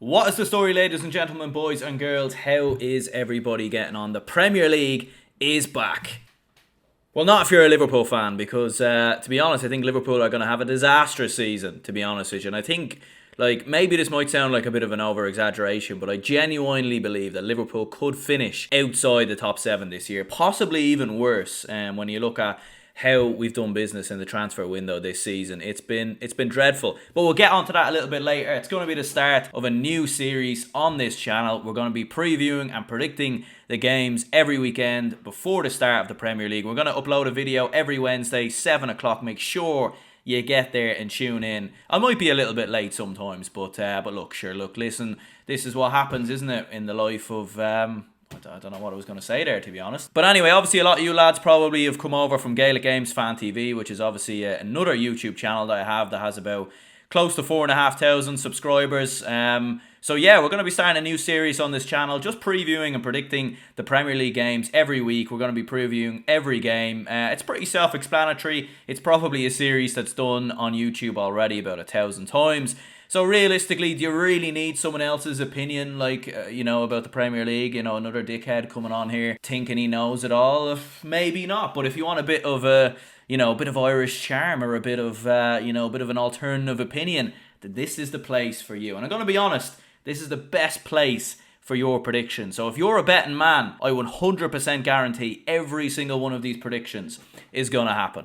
What is the story, ladies and gentlemen, boys and girls? How is everybody getting on? The Premier League is back. Well, not if you're a Liverpool fan, because to be honest, I think Liverpool are going to have a disastrous season, to be honest with you. And I think, maybe this might sound like a bit of an over-exaggeration, but I genuinely believe that Liverpool could finish outside the top 7 this year. Possibly even worse when you look at how we've done business in the transfer window this season. It's been dreadful. But we'll get onto that a little bit later. It's going to be the start of a new series on this channel. We're going to be previewing and predicting the games every weekend before the start of the Premier League. We're going to upload a video every Wednesday, 7 o'clock. Make sure you get there and tune in. I might be a little bit late sometimes, but look, listen, this is what happens, isn't it, in the life of I don't know what I was going to say there, to be honest. But anyway, obviously a lot of you lads probably have come over from Gaelic Games Fan TV, which is obviously another YouTube channel that I have that has about close to 4,500 subscribers. So yeah, we're going to be starting a new series on this channel, just previewing and predicting the Premier League games every week. We're going to be previewing every game. It's pretty self-explanatory. It's probably a series that's done on YouTube already about 1,000 times. So realistically, do you really need someone else's opinion, about the Premier League? Another dickhead coming on here thinking he knows it all? Maybe not. But if you want a bit of a bit of Irish charm or a bit of an alternative opinion, then this is the place for you. And I'm going to be honest, this is the best place for your prediction. So if you're a betting man, I 100% guarantee every single one of these predictions is going to happen.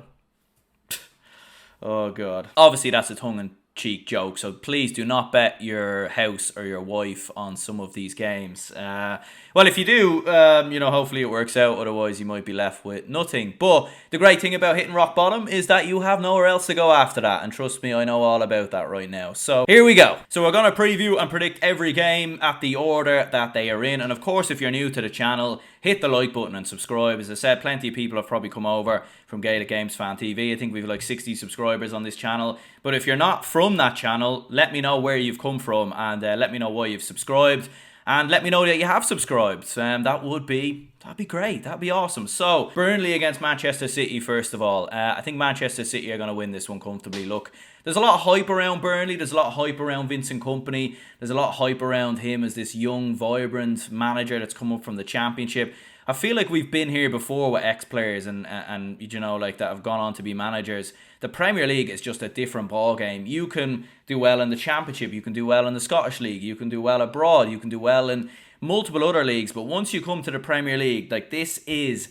Oh, God. Obviously, that's a tongue-in-cheek joke, so please do not bet your house or your wife on some of these games. Well, if you do, hopefully it works out. Otherwise, you might be left with nothing. But the great thing about hitting rock bottom is that you have nowhere else to go after that. And trust me, I know all about that right now. So here we go. So we're going to preview and predict every game at the order that they are in. And of course, if you're new to the channel, hit the like button and subscribe. As I said, plenty of people have probably come over from Gaelic Games Fan TV. I think we've 60 subscribers on this channel. But if you're not from that channel, let me know where you've come from and let me know why you've subscribed. And let me know that you have subscribed. That'd be great. That'd be awesome. So, Burnley against Manchester City, first of all. I think Manchester City are going to win this one comfortably. Look, there's a lot of hype around Burnley. There's a lot of hype around Vincent Kompany. There's a lot of hype around him as this young, vibrant manager that's come up from the Championship. I feel like we've been here before with ex-players and that have gone on to be managers. The Premier League is just a different ball game. You can do well in the Championship, you can do well in the Scottish League, you can do well abroad, you can do well in multiple other leagues. But once you come to the Premier League, this is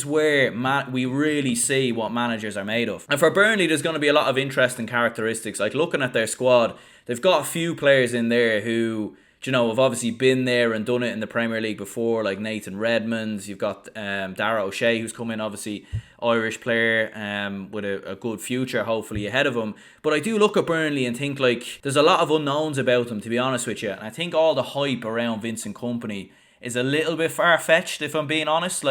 where we really see what managers are made of. And for Burnley, there's going to be a lot of interesting characteristics. Like looking at their squad, they've got a few players in there who have obviously been there and done it in the Premier League before, like Nathan Redmond. You've got Dara O'Shea, who's come in, obviously Irish player with a good future, hopefully, ahead of him. But I do look at Burnley and think, there's a lot of unknowns about them, to be honest with you. And I think all the hype around Vincent Kompany is a little bit far-fetched, if I'm being honest.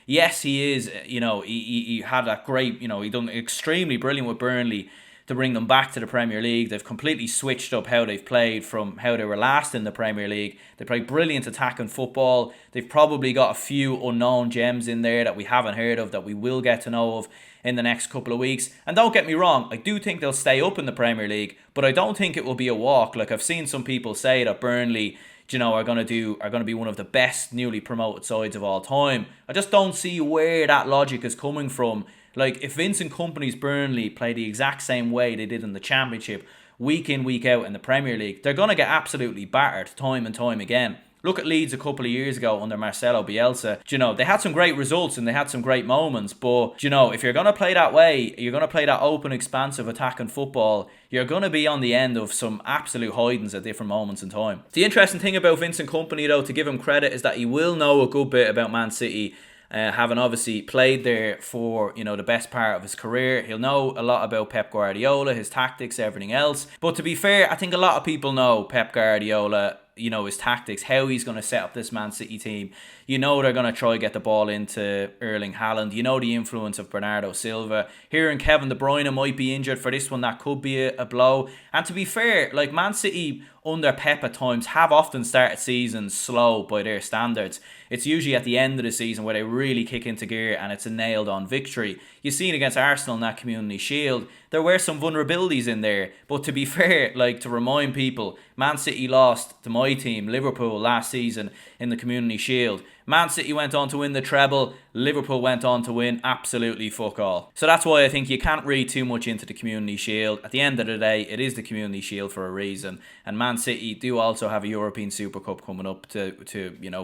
Yes, he is, he had that great, he done extremely brilliant with Burnley to bring them back to the Premier League. They've completely switched up how they've played from how they were last in the Premier League. They play brilliant attacking football. They've probably got a few unknown gems in there that we haven't heard of, that we will get to know of in the next couple of weeks. And don't get me wrong, I do think they'll stay up in the Premier League, but I don't think it will be a walk. I've seen some people say that Burnley are going to be one of the best newly promoted sides of all time. I just don't see where that logic is coming from. If Vincent Kompany's Burnley play the exact same way they did in the Championship, week in, week out in the Premier League, they're going to get absolutely battered time and time again. Look at Leeds a couple of years ago under Marcelo Bielsa. They had some great results and they had some great moments, but, if you're going to play that way, you're going to play that open, expansive attacking football, you're going to be on the end of some absolute hidings at different moments in time. The interesting thing about Vincent Kompany, though, to give him credit, is that he will know a good bit about Man City, having obviously played there for, the best part of his career. He'll know a lot about Pep Guardiola, his tactics, everything else. But to be fair, I think a lot of people know Pep Guardiola, his tactics, how he's going to set up this Man City team. They're going to try to get the ball into Erling Haaland. The influence of Bernardo Silva. Hearing Kevin De Bruyne might be injured for this one, that could be a blow. And to be fair, Man City under Pep at times have often started seasons slow by their standards. It's usually at the end of the season where they really kick into gear and it's a nailed on victory. You've seen against Arsenal in that Community Shield, there were some vulnerabilities in there, but to be fair, like, to remind people, Man City lost to my team, Liverpool, last season in the Community Shield. Man City went on to win the treble, Liverpool went on to win absolutely fuck all. So that's why I think you can't read too much into the Community Shield. At the end of the day, it is the Community Shield for a reason, and Man City do also have a European Super Cup coming up to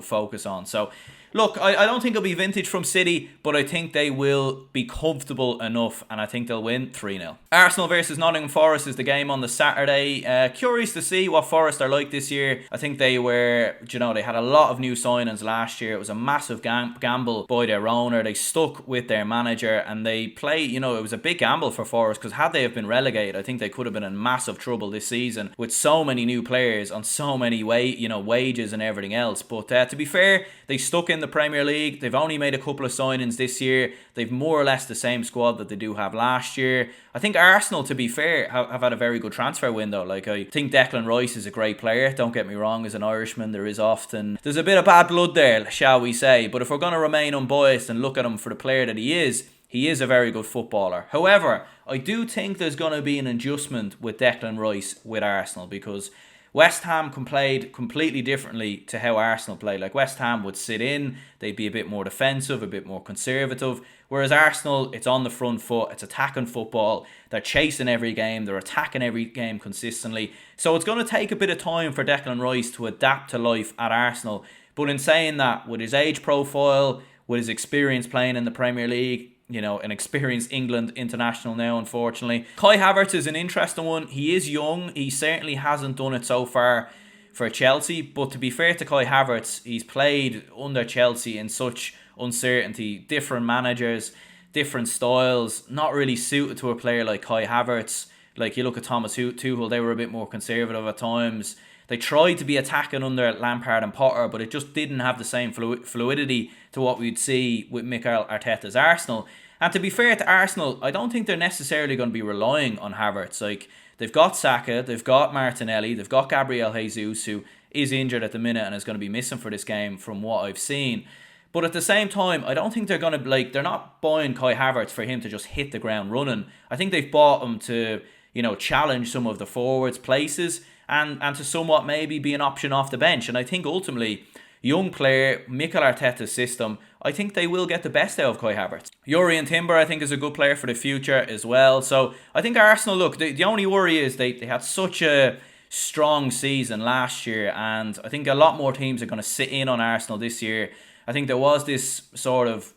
focus on. So look, I don't think it'll be vintage from City, but I think they will be comfortable enough, and I think they'll win 3-0. Arsenal versus Nottingham Forest is the game on the Saturday. Curious to see what Forest are like this year. I think they were, they had a lot of new signings last year. It was a massive gamble by their owner. They stuck with their manager, and they played, it was a big gamble for Forest, because had they have been relegated, I think they could have been in massive trouble this season with so many new players on so many wages and everything else. But to be fair, they stuck in the Premier League. They've only made a couple of signings this year. They've more or less the same squad that they do have last year. I think Arsenal, to be fair, have had a very good transfer window. Like, I think Declan Rice is a great player. Don't get me wrong, as an Irishman, there's a bit of bad blood there, shall we say. But if we're going to remain unbiased and look at him for the player that he is a very good footballer. However, I do think there's going to be an adjustment with Declan Rice with Arsenal, because West Ham played completely differently to how Arsenal played. Like, West Ham would sit in, they'd be a bit more defensive, a bit more conservative. Whereas Arsenal, it's on the front foot, it's attacking football, they're chasing every game, they're attacking every game consistently. So it's going to take a bit of time for Declan Rice to adapt to life at Arsenal. But in saying that, with his age profile, with his experience playing in the Premier League, an experienced England international now, unfortunately. Kai Havertz is an interesting one. He is young. He certainly hasn't done it so far for Chelsea. But to be fair to Kai Havertz, he's played under Chelsea in such uncertainty. Different managers, different styles, not really suited to a player like Kai Havertz. Like, you look at Thomas Tuchel, they were a bit more conservative at times. They tried to be attacking under Lampard and Potter, but it just didn't have the same fluidity to what we'd see with Mikel Arteta's Arsenal. And to be fair to Arsenal, I don't think they're necessarily going to be relying on Havertz. Like, they've got Saka, they've got Martinelli, they've got Gabriel Jesus, who is injured at the minute and is going to be missing for this game from what I've seen. But at the same time, I don't think they're going to, they're not buying Kai Havertz for him to just hit the ground running. I think they've bought him to, challenge some of the forwards' places, and to somewhat maybe be an option off the bench. And I think ultimately, young player, Mikel Arteta's system, I think they will get the best out of Kai Havertz. Jurrien Timber, I think, is a good player for the future as well. So I think Arsenal, look, the only worry is they had such a strong season last year, and I think a lot more teams are going to sit in on Arsenal this year. I think there was this sort of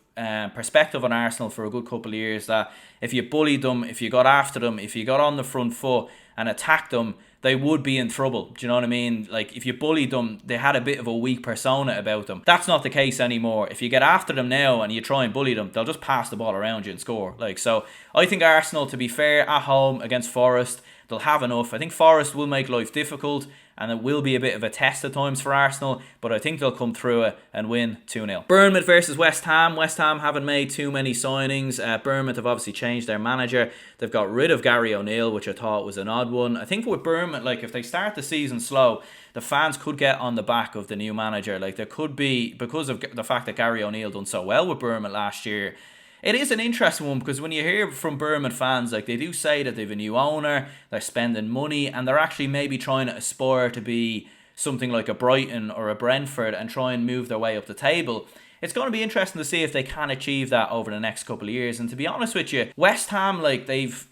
perspective on Arsenal for a good couple of years that if you bullied them, if you got after them, if you got on the front foot and attacked them, they would be in trouble. Do you know what I mean? Like, if you bullied them, they had a bit of a weak persona about them. That's not the case anymore. If you get after them now and you try and bully them, they'll just pass the ball around you and score. So I think Arsenal, to be fair, at home against Forest, they'll have enough. I think Forest will make life difficult, and it will be a bit of a test at times for Arsenal, but I think they'll come through it and win 2-0. Bournemouth versus West Ham. West Ham haven't made too many signings. Bournemouth have obviously changed their manager. They've got rid of Gary O'Neill, which I thought was an odd one. I think with Bournemouth, if they start the season slow, the fans could get on the back of the new manager. There could be, because of the fact that Gary O'Neill done so well with Bournemouth last year. It is an interesting one, because when you hear from Bournemouth fans, they do say that they have a new owner, they're spending money, and they're actually maybe trying to aspire to be something like a Brighton or a Brentford and try and move their way up the table. It's going to be interesting to see if they can achieve that over the next couple of years. And to be honest with you, West Ham, they've,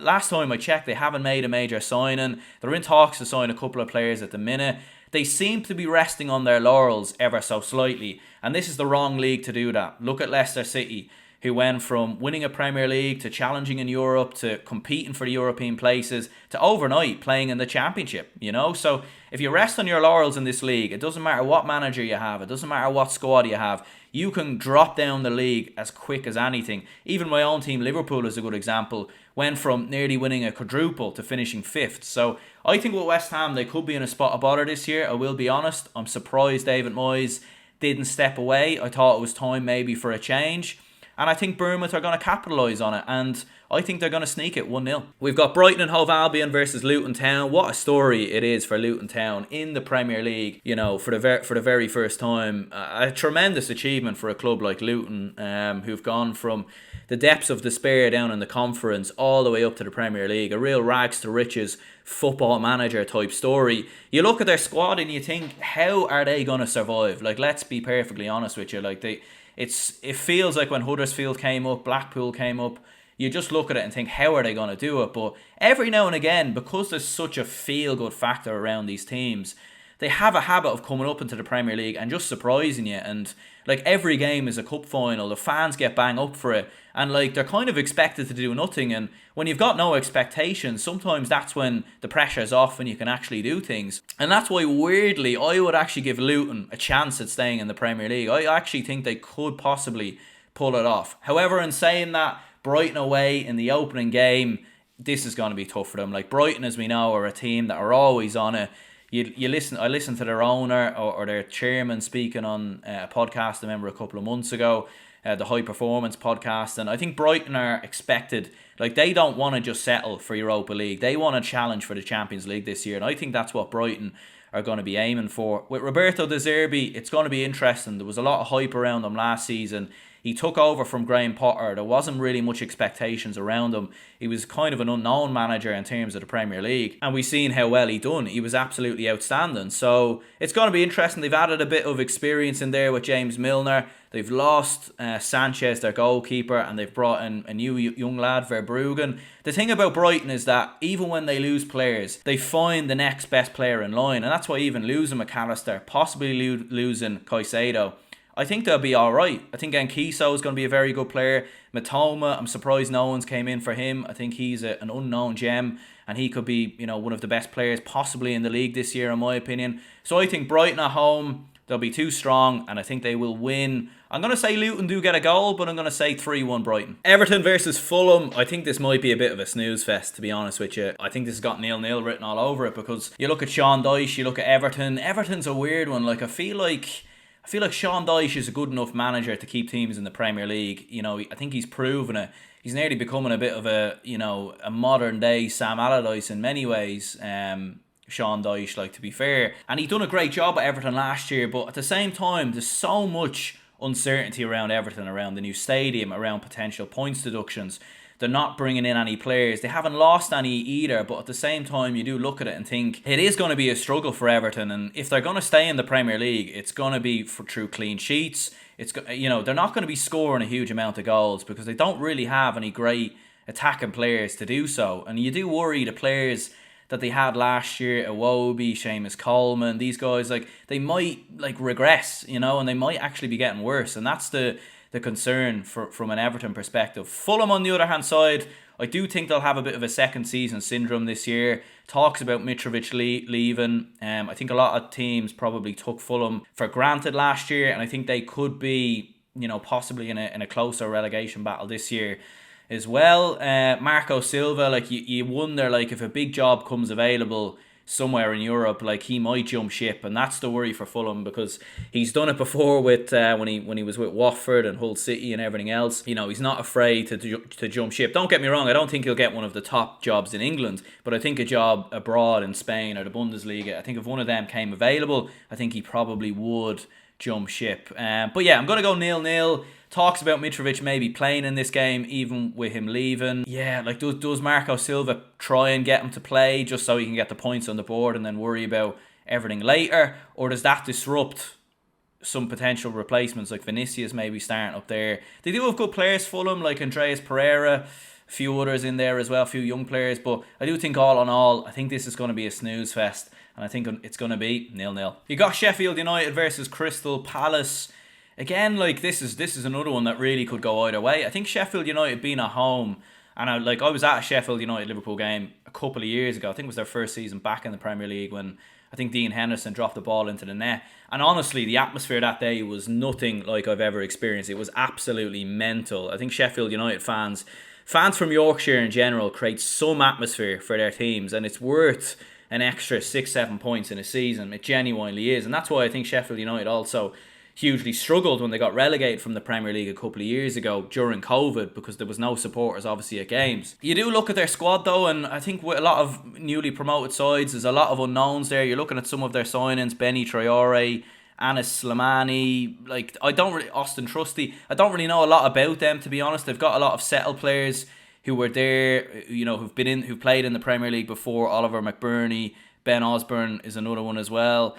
last time I checked, they haven't made a major signing. They're in talks to sign a couple of players at the minute. They seem to be resting on their laurels ever so slightly. And this is the wrong league to do that. Look at Leicester City, who went from winning a Premier League to challenging in Europe to competing for the European places to overnight playing in the Championship, So if you rest on your laurels in this league, it doesn't matter what manager you have, it doesn't matter what squad you have, you can drop down the league as quick as anything. Even my own team, Liverpool, is a good example, went from nearly winning a quadruple to finishing 5th. So I think with West Ham, they could be in a spot of bother this year. I will be honest, I'm surprised David Moyes didn't step away. I thought it was time maybe for a change. And I think Bournemouth are going to capitalise on it. And I think they're going to sneak it 1-0. We've got Brighton and Hove Albion versus Luton Town. What a story it is for Luton Town in the Premier League, for the very first time. A tremendous achievement for a club like Luton, who've gone from the depths of despair down in the Conference all the way up to the Premier League. A real rags to riches football manager type story. You look at their squad and you think, how are they going to survive? Like, let's be perfectly honest with you. Like, it feels like when Huddersfield came up, Blackpool came up, you just look at it and think, how are they going to do it? But every now and again, because there's such a feel-good factor around these teams, they have a habit of coming up into the Premier League and just surprising you. And like, every game is a cup final. The fans get bang up for it. And like, they're kind of expected to do nothing. And when you've got no expectations, sometimes that's when the pressure's off and you can actually do things. And that's why, weirdly, I would actually give Luton a chance at staying in the Premier League. I actually think they could possibly pull it off. However, in saying that, Brighton away in the opening game, this is going to be tough for them. Like, Brighton, as we know, are a team that are always on it. I listened to their owner or their chairman speaking on a podcast I remember a couple of months ago, the High Performance podcast, and I think Brighton are expected, like, they don't want to just settle for Europa League. They want to challenge for the Champions League this year, and I think that's what Brighton are going to be aiming for. With Roberto De Zerbi, it's going to be interesting. There was a lot of hype around him last season. He took over from Graham Potter. There wasn't really much expectations around him. He was kind of an unknown manager in terms of the Premier League. And we've seen how well he done. He was absolutely outstanding. So it's going to be interesting. They've added a bit of experience in there with James Milner. They've lost Sanchez, their goalkeeper, and they've brought in a new young lad, Verbruggen. The thing about Brighton is that even when they lose players, they find the next best player in line. And that's why even losing McAllister, possibly losing Caicedo, I think they'll be alright. I think Enkiso is going to be a very good player. Matoma, I'm surprised no one's came in for him. I think he's an unknown gem, and he could be, one of the best players possibly in the league this year, in my opinion. So I think Brighton at home, they'll be too strong, and I think they will win. I'm going to say Luton do get a goal, but I'm going to say 3-1 Brighton. Everton versus Fulham. I think this might be a bit of a snooze fest, to be honest with you. I think this has got 0-0 written all over it, because you look at Sean Dyche, you look at Everton. Everton's a weird one. Like, I feel like Sean Dyche is a good enough manager to keep teams in the Premier League. I think he's proven it. He's nearly becoming a bit of a modern day Sam Allardyce in many ways. Sean Dyche, like, to be fair. And he done a great job at Everton last year, but at the same time, there's so much uncertainty around Everton, around the new stadium, around potential points deductions. They're not bringing in any players. They haven't lost any either, but at the same time, you do look at it and think it is going to be a struggle for Everton. And if they're going to stay in the Premier League, it's going to be through clean sheets. They're not going to be scoring a huge amount of goals because they don't really have any great attacking players to do so. And you do worry the players that they had last year, Iwobi, Seamus Coleman, these guys, like, they might regress, and they might actually be getting worse. And that's the concern from an Everton perspective. Fulham, on the other hand side, I do think they'll have a bit of a second season syndrome this year. Talks about Mitrovic leaving. I think a lot of teams probably took Fulham for granted last year, and I think they could be, possibly in a closer relegation battle this year as well. Marco Silva, like, you wonder, like, if a big job comes available somewhere in Europe, like, he might jump ship, and that's the worry for Fulham, because he's done it before with when he was with Watford and Hull City and everything else. He's not afraid to jump ship. Don't get me wrong, I don't think he'll get one of the top jobs in England, but I think a job abroad in Spain or the Bundesliga, I think if one of them came available, I think he probably would jump ship. But yeah, I'm going to go 0-0. Talks about Mitrovic maybe playing in this game, even with him leaving. Yeah, like, does Marco Silva try and get him to play just so he can get the points on the board and then worry about everything later? Or does that disrupt some potential replacements, like Vinicius maybe starting up there? They do have good players, Fulham, like Andreas Pereira, a few others in there as well, a few young players. But I do think all in all, I think this is going to be a snooze fest. And I think it's going to be 0-0. You got Sheffield United versus Crystal Palace. Again, like, this is another one that really could go either way. I think Sheffield United being at home, and I was at a Sheffield United Liverpool game a couple of years ago. I think it was their first season back in the Premier League when I think Dean Henderson dropped the ball into the net. And honestly, the atmosphere that day was nothing like I've ever experienced. It was absolutely mental. I think Sheffield United fans from Yorkshire in general, create some atmosphere for their teams, and it's worth an extra 6-7 points in a season. It genuinely is, and that's why I think Sheffield United also, hugely struggled when they got relegated from the Premier League a couple of years ago during COVID because there was no supporters obviously at games. You do look at their squad though, and I think with a lot of newly promoted sides, there's a lot of unknowns there. You're looking at some of their signings, Benny Traore, Anis Slimani, Austin Trusty. I don't really know a lot about them, to be honest. They've got a lot of settled players who were there, who've played in the Premier League before. Oliver McBurney, Ben Osborne is another one as well.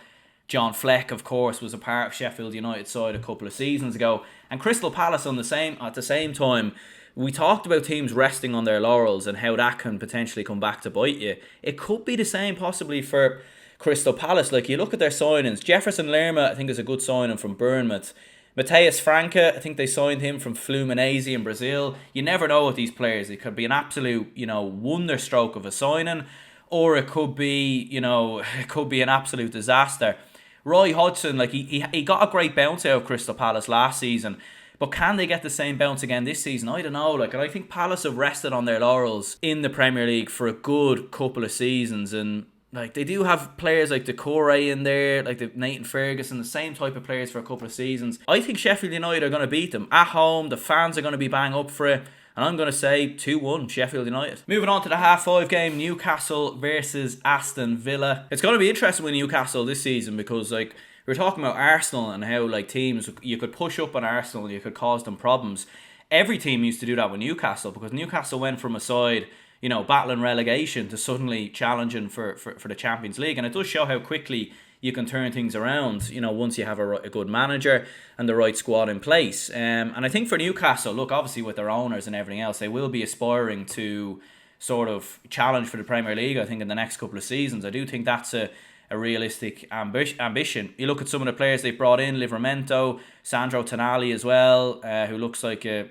John Fleck, of course, was a part of Sheffield United side a couple of seasons ago. And Crystal Palace at the same time, we talked about teams resting on their laurels and how that can potentially come back to bite you. It could be the same possibly for Crystal Palace. Like, you look at their signings. Jefferson Lerma, I think, is a good signing from Bournemouth. Mateus Franca, I think they signed him from Fluminense in Brazil. You never know with these players. It could be an absolute, wonderstroke of a signing, or it could be, an absolute disaster. Roy Hodgson, he got a great bounce out of Crystal Palace last season, but can they get the same bounce again this season? I don't know. And I think Palace have rested on their laurels in the Premier League for a good couple of seasons, and they do have players like Decore in there, like the Nathan Ferguson, the same type of players for a couple of seasons. I think Sheffield United are going to beat them at home. The fans are going to be bang up for it. And I'm going to say 2-1 Sheffield United. Moving on to the half-5 game, Newcastle versus Aston Villa. It's going to be interesting with Newcastle this season because, we're talking about Arsenal and how, teams, you could push up on Arsenal and you could cause them problems. Every team used to do that with Newcastle because Newcastle went from a side, battling relegation to suddenly challenging for the Champions League. And it does show how quickly you can turn things around, once you have a good manager and the right squad in place. And I think for Newcastle, look, obviously with their owners and everything else, they will be aspiring to sort of challenge for the Premier League, I think, in the next couple of seasons. I do think that's a realistic ambition. You look at some of the players they've brought in, Livramento, Sandro Tonali as well, who looks like a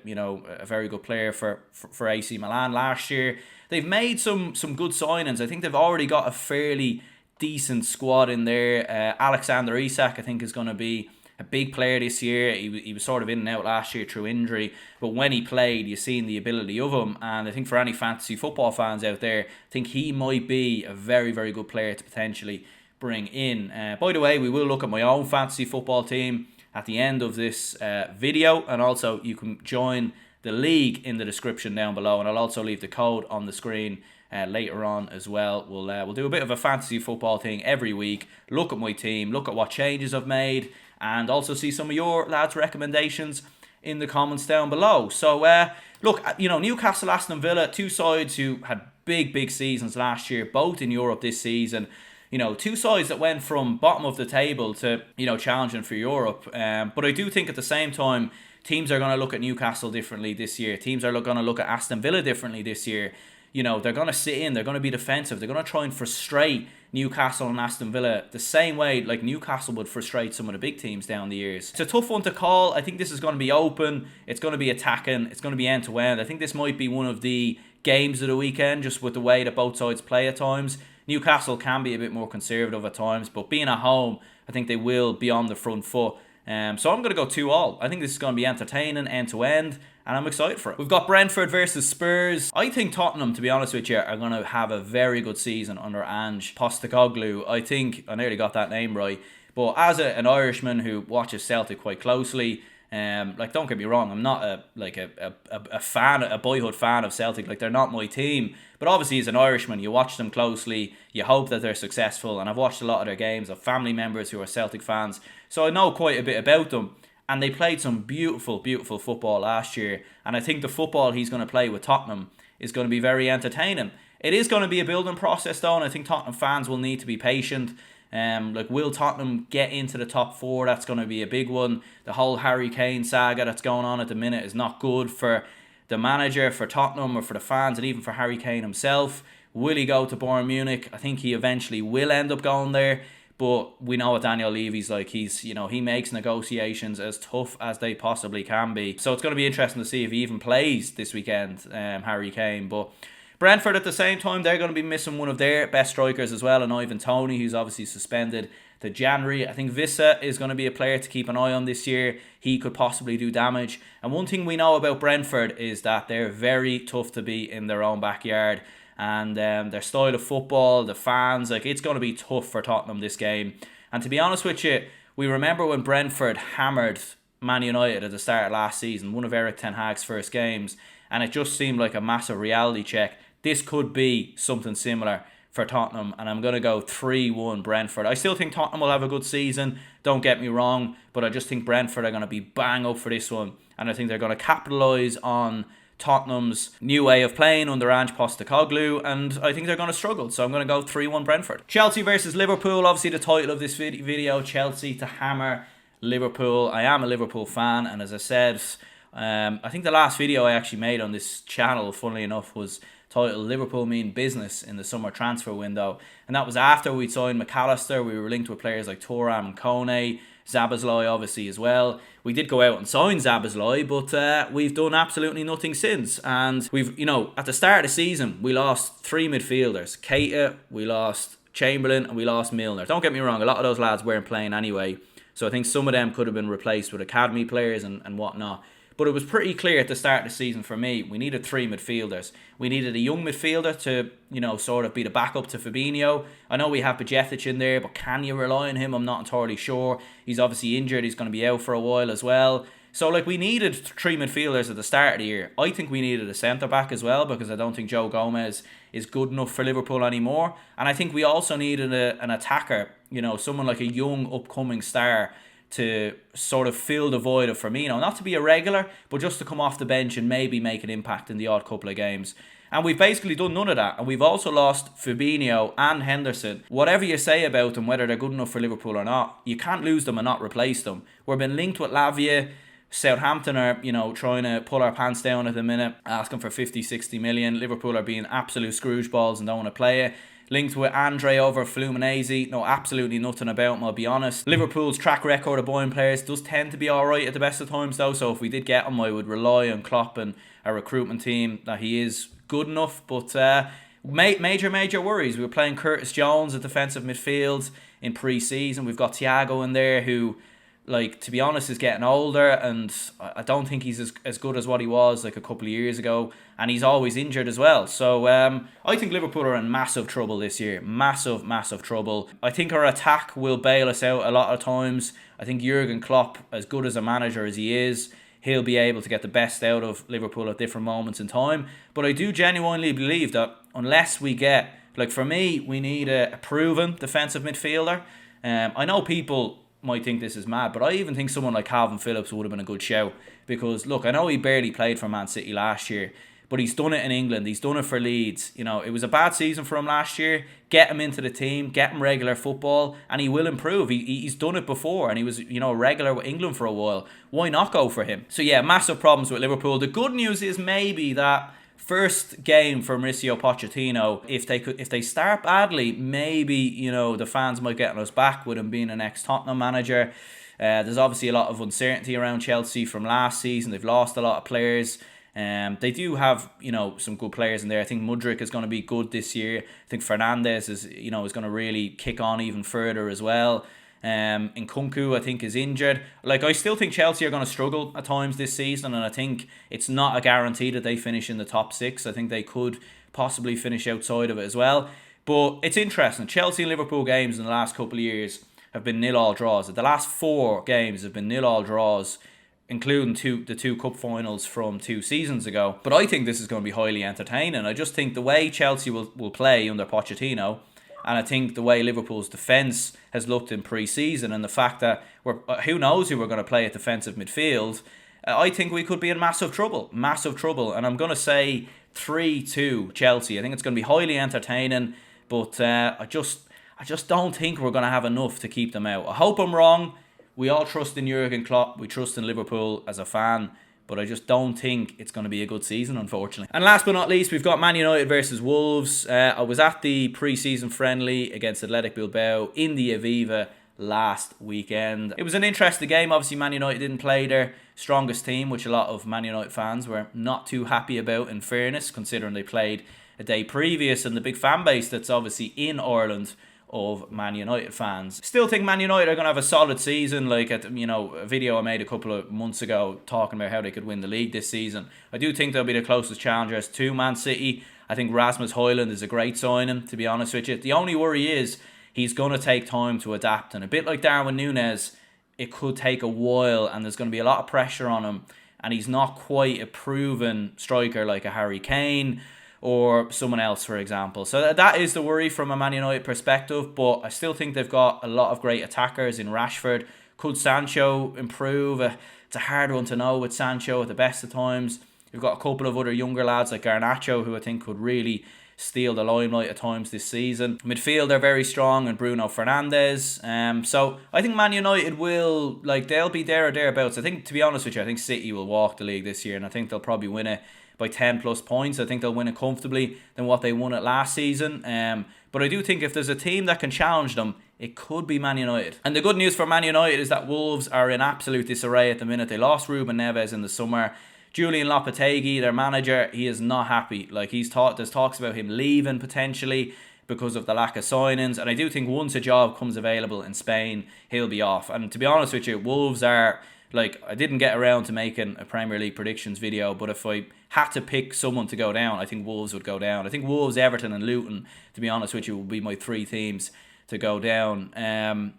very good player for AC Milan last year. They've made some good signings. I think they've already got a fairly decent squad in there. Alexander Isak, I think, is going to be a big player this year. He was sort of in and out last year through injury, but when he played, you've seen the ability of him. And I think for any fantasy football fans out there, I think he might be a very, very good player to potentially bring in. By the way, we will look at my own fantasy football team at the end of this video, and also you can join the league in the description down below, and I'll also leave the code on the screen later on as well. We'll do a bit of a fantasy football thing every week, look at my team, look at what changes I've made, and also see some of your lads' recommendations in the comments down below. So look, Newcastle, Aston Villa, two sides who had big seasons last year, both in Europe this season. Two sides that went from bottom of the table to, challenging for Europe. But I do think at the same time, teams are going to look at Newcastle differently this year. Teams are going to look at Aston Villa differently this year. They're going to sit in, they're going to be defensive, they're going to try and frustrate Newcastle and Aston Villa the same way like Newcastle would frustrate some of the big teams down the years. It's a tough one to call. I think this is going to be open, it's going to be attacking, it's going to be end to end. I think this might be one of the games of the weekend, just with the way that both sides play at times. Newcastle can be a bit more conservative at times, but being at home, I think they will be on the front foot. So I'm going to go 2-2. I think this is going to be entertaining, end to end, and I'm excited for it. We've got Brentford versus Spurs. I think Tottenham, to be honest with you, are going to have a very good season under Ange Postecoglou. I think, I nearly got that name right, but as an Irishman who watches Celtic quite closely, don't get me wrong, I'm not a fan, a boyhood fan of Celtic. They're not my team. But obviously, as an Irishman, you watch them closely, you hope that they're successful, and I've watched a lot of their games. I have family members who are Celtic fans, so I know quite a bit about them. And they played some beautiful football last year, and I think the football he's going to play with Tottenham is going to be very entertaining. It is going to be a building process though, and I think Tottenham fans will need to be patient. Will Tottenham get into the top four? That's going to be a big one. The whole Harry Kane saga that's going on at the minute is not good for the manager, for Tottenham, or for the fans, and even for Harry Kane himself. Will he go to Bayern Munich? I think he eventually will end up going there, but we know what Daniel Levy's like. He makes negotiations as tough as they possibly can be. So it's going to be interesting to see if he even plays this weekend, Harry Kane. But Brentford at the same time, they're going to be missing one of their best strikers as well, and Ivan Toney, who's obviously suspended to January. I think Vissa is going to be a player to keep an eye on this year. He could possibly do damage. And one thing we know about Brentford is that they're very tough to beat in their own backyard. And their style of football, the fans, it's going to be tough for Tottenham this game. And to be honest with you, We remember when Brentford hammered Man United at the start of last season, one of Eric Ten Hag's first games, and it just seemed like a massive reality check. This could be something similar for Tottenham, and I'm going to go 3-1 Brentford. I still think Tottenham will have a good season, don't get me wrong, but I just think Brentford are going to be bang up for this one, and I think they're going to capitalise on Tottenham's new way of playing under Ange Postecoglou, and I think they're going to struggle, so I'm going to go 3-1 Brentford. Chelsea versus Liverpool, obviously the title of this video, Chelsea to hammer Liverpool. I am a Liverpool fan, and as I said, I think the last video I actually made on this channel, funnily enough, was titled Liverpool Mean Business in the summer transfer window, and that was after we'd signed McAllister. We were linked with players like Thuram and Kone, Szoboszlai obviously as well. We did go out and sign Szoboszlai, but we've done absolutely nothing since. And we've, at the start of the season, we lost 3 midfielders. Keita, we lost Chamberlain, and we lost Milner. Don't get me wrong, a lot of those lads weren't playing anyway, so I think some of them could have been replaced with academy players and whatnot. But it was pretty clear at the start of the season for me, we needed 3 midfielders. We needed a young midfielder to, sort of be the backup to Fabinho. I know we have Bajcetic in there, but can you rely on him? I'm not entirely sure. He's obviously injured. He's going to be out for a while as well. So, we needed 3 midfielders at the start of the year. I think we needed a centre-back as well, because I don't think Joe Gomez is good enough for Liverpool anymore. And I think we also needed an attacker, someone like a young, upcoming star to sort of fill the void of Firmino. Not to be a regular, but just to come off the bench and maybe make an impact in the odd couple of games. And we've basically done none of that. And we've also lost Fabinho and Henderson. Whatever you say about them, whether they're good enough for Liverpool or not, you can't lose them and not replace them. We've been linked with Lavia. Southampton are, trying to pull our pants down at the minute, asking for 50, 60 million. Liverpool are being absolute Scrooge balls and don't want to play it. Linked with Andre over Fluminense. No, absolutely nothing about him, I'll be honest. Liverpool's track record of buying players does tend to be alright at the best of times though, so if we did get him, I would rely on Klopp and our recruitment team that he is good enough. But major worries. We were playing Curtis Jones at defensive midfield in pre-season. We've got Thiago in there who, to be honest, is getting older, and I don't think he's as good as what he was a couple of years ago, and he's always injured as well. So I think Liverpool are in massive trouble this year. Massive trouble. I think our attack will bail us out a lot of times. I think Jurgen Klopp, as good as a manager as he is, he'll be able to get the best out of Liverpool at different moments in time. But I do genuinely believe that unless we get, for me, we need a proven defensive midfielder. I know people might think this is mad, but I even think someone like Calvin Phillips would have been a good shout, because I know he barely played for Man City last year, but he's done it in England, he's done it for Leeds. It was a bad season for him last year. Get him into the team, get him regular football, and he will improve. He's done it before, and he was a regular with England for a while. Why not go for him? So yeah, massive problems with Liverpool. The good news is maybe that first game for Mauricio Pochettino, if they start badly, maybe the fans might get on us back with him being an ex-Tottenham manager. There's obviously a lot of uncertainty around Chelsea from last season. They've lost a lot of players. They do have some good players in there. I think Mudryk is going to be good this year. I think Fernandes is going to really kick on even further as well. Nkunku, I think, is injured. I still think Chelsea are going to struggle at times this season, and I think it's not a guarantee that they finish in the top 6. I think they could possibly finish outside of it as well. But it's interesting. Chelsea and Liverpool games in the last couple of years have been 0-0 draws. The last 4 games have been 0-0 draws, including the 2 cup finals from 2 seasons ago. But I think this is going to be highly entertaining. I just think the way Chelsea will play under Pochettino, and I think the way Liverpool's defence has looked in pre-season, and the fact that who knows who we're going to play at defensive midfield, I think we could be in massive trouble. And I'm going to say 3-2 Chelsea. I think it's going to be highly entertaining, but I just don't think we're going to have enough to keep them out. I hope I'm wrong. We all trust in Jurgen Klopp. We trust in Liverpool as a fan. But I just don't think it's going to be a good season, unfortunately. And last but not least, we've got Man United versus Wolves. I was at the pre-season friendly against Athletic Bilbao in the Aviva last weekend. It was an interesting game. Obviously, Man United didn't play their strongest team, which a lot of Man United fans were not too happy about, in fairness, considering they played a day previous, and the big fan base that's obviously in Ireland of Man United fans. Still think Man United are going to have a solid season, a video I made a couple of months ago talking about how they could win the league this season. I do think they'll be the closest challengers to Man City. I think Rasmus Højlund is a great signing, to be honest with you. The only worry is he's going to take time to adapt, and a bit like Darwin Núñez, it could take a while and there's going to be a lot of pressure on him, and he's not quite a proven striker like a Harry Kane or someone else, for example. So that is the worry from a Man United perspective, but I still think they've got a lot of great attackers in Rashford. Could Sancho improve? It's a hard one to know with Sancho at the best of times. You've got a couple of other younger lads like Garnacho, who I think could really steal the limelight at times this season. Midfield, they're very strong, and Bruno Fernandes. So I think Man United will, they'll be there or thereabouts. I think, to be honest with you, I think City will walk the league this year, and I think they'll probably win it by 10 plus points. I think they'll win it comfortably than what they won it last season. But I do think if there's a team that can challenge them, it could be Man United. And the good news for Man United is that Wolves are in absolute disarray at the minute. They lost Ruben Neves in the summer. Julian Lopetegui, their manager, he is not happy. There's talks about him leaving potentially because of the lack of signings. And I do think once a job comes available in Spain, he'll be off. And to be honest with you, Wolves are, I didn't get around to making a Premier League predictions video, but if I had to pick someone to go down, I think Wolves would go down. I think Wolves, Everton and Luton, to be honest with you, will be my three teams to go down. I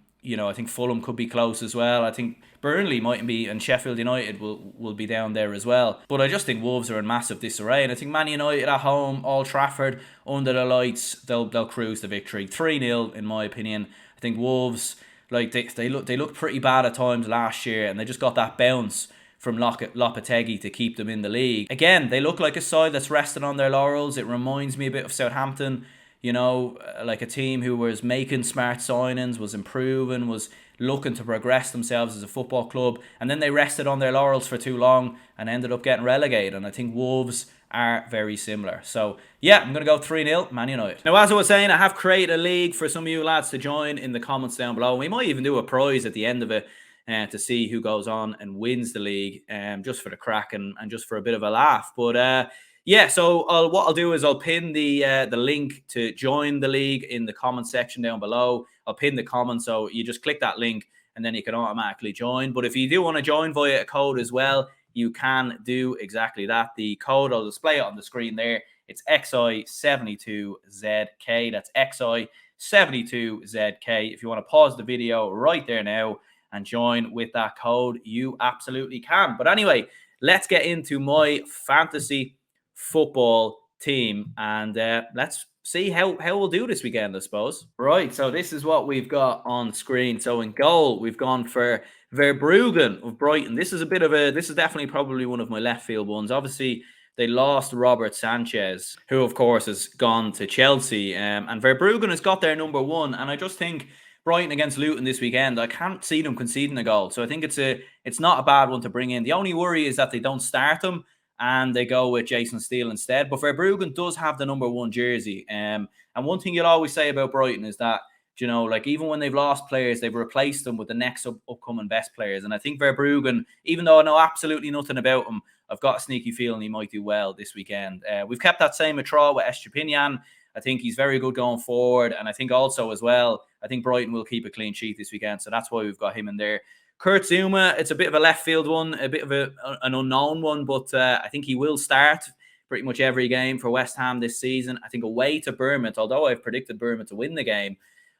think Fulham could be close as well. I think Burnley might be, and Sheffield United will be down there as well. But I just think Wolves are in massive disarray, and I think Man United at home, Old Trafford, under the lights, they'll cruise the victory. 3-0 in my opinion. I think Wolves, they looked pretty bad at times last year, and they just got that bounce from Lopetegui to keep them in the league. Again, they look like a side that's resting on their laurels. It reminds me a bit of Southampton, like a team who was making smart signings, was improving, was looking to progress themselves as a football club, and then they rested on their laurels for too long and ended up getting relegated. And I think Wolves are very similar. So yeah, I'm going to go 3-0 Man United. Now, as I was saying, I have created a league for some of you lads to join in the comments down below. We might even do a prize at the end of it to see who goes on and wins the league, just for the crack and just for a bit of a laugh. But yeah, so what I'll do is I'll pin the link to join the league in the comment section down below. I'll pin the comment, so you just click that link and then you can automatically join. But if you do want to join via a code as well, you can do exactly that. The code, I'll display it on the screen there. It's XI72ZK. That's XI72ZK. If you want to pause the video right there now and join with that code, you absolutely can. But anyway, let's get into my fantasy football team, and let's see how we'll do this weekend, I suppose. Right, so this is what we've got on screen. So in goal, we've gone for Verbruggen of Brighton. This is definitely probably one of my left field ones. Obviously, they lost Robert Sanchez, who of course has gone to Chelsea, and Verbruggen has got their number one. And I just think Brighton against Luton this weekend, I can't see them conceding a goal. So I think it's not a bad one to bring in. The only worry is that they don't start them and they go with Jason Steele instead. But Verbruggen does have the number one jersey. And one thing you'll always say about Brighton is that, even when they've lost players, they've replaced them with the next upcoming best players. And I think Verbruggen, even though I know absolutely nothing about him, I've got a sneaky feeling he might do well this weekend. We've kept that same draw with Estepinian. I think he's very good going forward. And I think also as well, I think Brighton will keep a clean sheet this weekend. So that's why we've got him in there. Kurt Zuma, it's a bit of a left field one, a bit of an unknown one, but I think he will start pretty much every game for West Ham this season. I think away to Bournemouth, although I've predicted Bournemouth to win the game,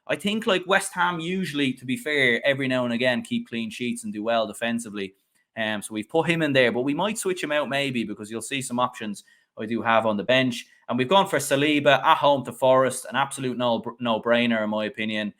I think West Ham usually, to be fair, every now and again keep clean sheets and do well defensively. So we've put him in there, but we might switch him out maybe because you'll see some options I do have on the bench. And we've gone for Saliba at home to Forest, an absolute no-brainer in my opinion.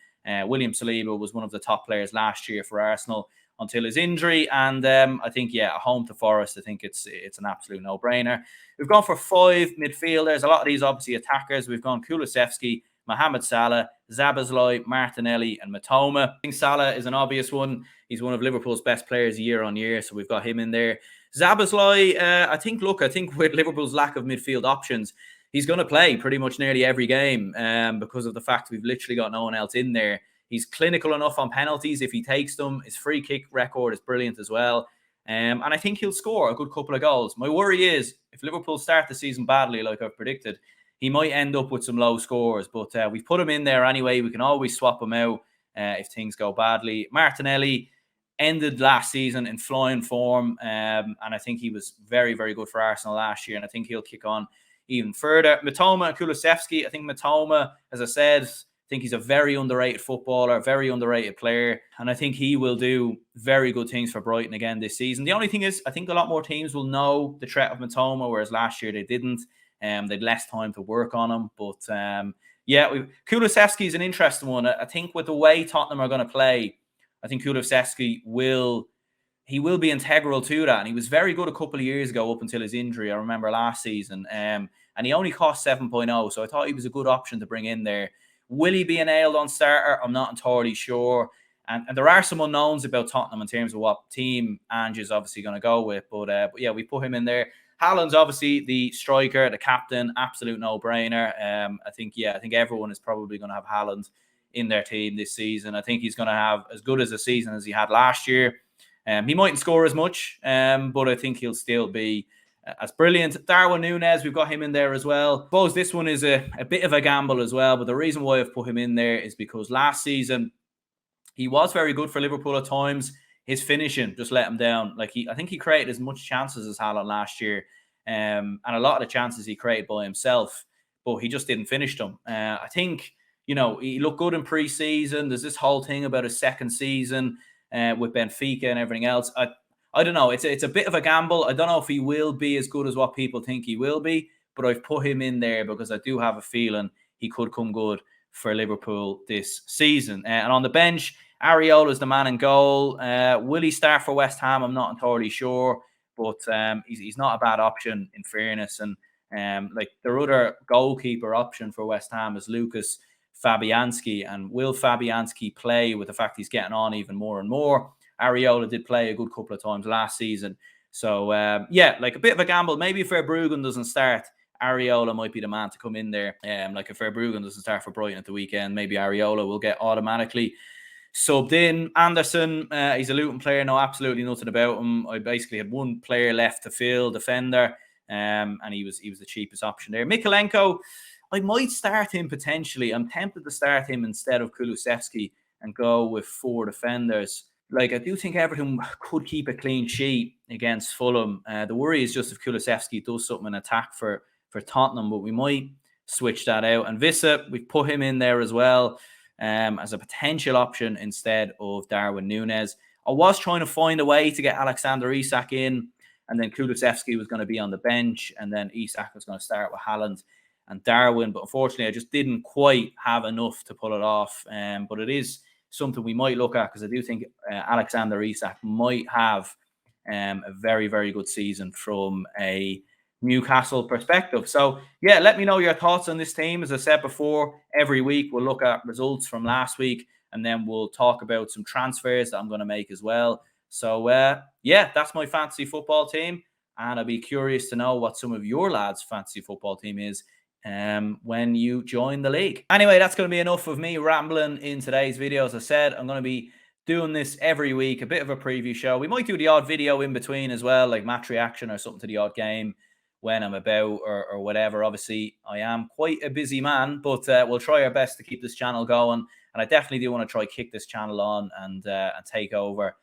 William Saliba was one of the top players last year for Arsenal until his injury. And I think, at home to Forest, I think it's an absolute no-brainer. We've gone for 5 midfielders. A lot of these obviously attackers. We've gone Kulusevski, Mohamed Salah, Szoboszlai, Martinelli and Matoma. I think Salah is an obvious one. He's one of Liverpool's best players year on year, so we've got him in there. Szoboszlai, I think with Liverpool's lack of midfield options, he's going to play pretty much nearly every game because of the fact we've literally got no one else in there. He's clinical enough on penalties if he takes them. His free kick record is brilliant as well. And I think he'll score a good couple of goals. My worry is if Liverpool start the season badly, like I've predicted, he might end up with some low scores. But we've put him in there anyway. We can always swap him out if things go badly. Martinelli ended last season in flying form. And I think he was very, very good for Arsenal last year. And I think he'll kick on even further. Matoma and Kulusevski. I think Matoma, as I said, think he's a very underrated footballer, very underrated player, and I think he will do very good things for Brighton again this season. The only thing is, I think a lot more teams will know the threat of Matoma, whereas last year they didn't. They'd less time to work on him, but yeah, Kulusevski is an interesting one. I think with the way Tottenham are going to play, I think Kulusevski will be integral to that. And he was very good a couple of years ago up until his injury. I remember last season. And he only cost 7.0. So I thought he was a good option to bring in there. Will he be a nailed-on starter? I'm not entirely sure. And there are some unknowns about Tottenham in terms of what team Ange is obviously going to go with. But yeah, we put him in there. Haaland's obviously the striker, the captain, absolute no-brainer. I think everyone is probably going to have Haaland in their team this season. I think he's going to have as good as a season as he had last year. He mightn't score as much, but I think he'll still be as brilliant. Darwin Núñez, we've got him in there as well. I suppose this one is a bit of a gamble as well, but the reason why I've put him in there is because last season he was very good for Liverpool at times. His finishing just let him down. I think he created as much chances as Haaland last year, and a lot of the chances he created by himself, but he just didn't finish them. I think, he looked good in pre-season. There's this whole thing about his second season with Benfica and everything else. I don't know. It's a bit of a gamble. I don't know if he will be as good as what people think he will be, but I've put him in there because I do have a feeling he could come good for Liverpool this season. And on the bench, Areola is the man in goal. Will he start for West Ham? I'm not entirely sure, but he's not a bad option in fairness. And their other goalkeeper option for West Ham is Lucas Fabianski. And will Fabianski play with the fact he's getting on even more and more? Areola did play a good couple of times last season. So, yeah, a bit of a gamble. Maybe if Verbruggen doesn't start, Areola might be the man to come in there. If Verbruggen doesn't start for Brighton at the weekend, maybe Areola will get automatically subbed in. Anderson, he's a Luton player. Know absolutely nothing about him. I basically had one player left to fill, defender, and he was the cheapest option there. Mykolenko, I might start him potentially. I'm tempted to start him instead of Kulusevski and go with 4 defenders. I do think Everton could keep a clean sheet against Fulham. The worry is just if Kulusevski does something in attack for Tottenham, but we might switch that out. And Vissa, we've put him in there as well as a potential option instead of Darwin Núñez. I was trying to find a way to get Alexander Isak in, and then Kulusevski was going to be on the bench, and then Isak was going to start with Haaland and Darwin. But unfortunately, I just didn't quite have enough to pull it off. But it is something we might look at because I do think Alexander Isak might have a very, very good season from a Newcastle perspective. So, yeah, let me know your thoughts on this team. As I said before, every week we'll look at results from last week, and then we'll talk about some transfers that I'm going to make as well. So, yeah, that's my fantasy football team, and I'll be curious to know what some of your lads' fantasy football team is when you join the league. Anyway, that's going to be enough of me rambling in today's video. As I said, I'm going to be doing this every week, a bit of a preview show. We might do the odd video in between as well, like match reaction or something to the odd game when I'm about or whatever. Obviously, I am quite a busy man, but we'll try our best to keep this channel going. And I definitely do want to try kick this channel on and take over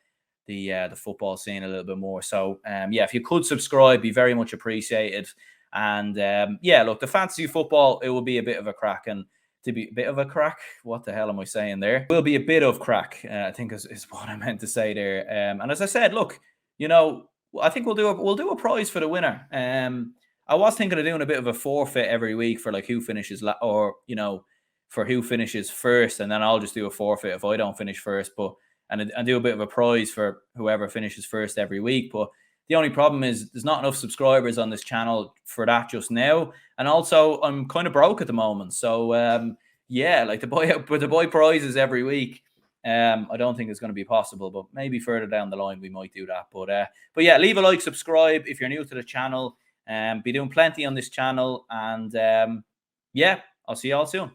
the football scene a little bit more. So, yeah, if you could subscribe, be very much appreciated. And yeah, look, the fantasy football, it will be a bit of a crack. And to be a bit of a crack, what the hell am I saying there? It will be a bit of crack, I think is what I meant to say there. And as I said, look, I think we'll do a prize for the winner. I was thinking of doing a bit of a forfeit every week for who finishes for who finishes first, and then I'll just do a forfeit if I don't finish first. And do a bit of a prize for whoever finishes first every week. But the only problem is there's not enough subscribers on this channel for that just now. And also, I'm kind of broke at the moment. So, yeah, to buy prizes every week, I don't think it's going to be possible. But maybe further down the line, we might do that. But yeah, leave a like, subscribe if you're new to the channel. Be doing plenty on this channel. And yeah, I'll see you all soon.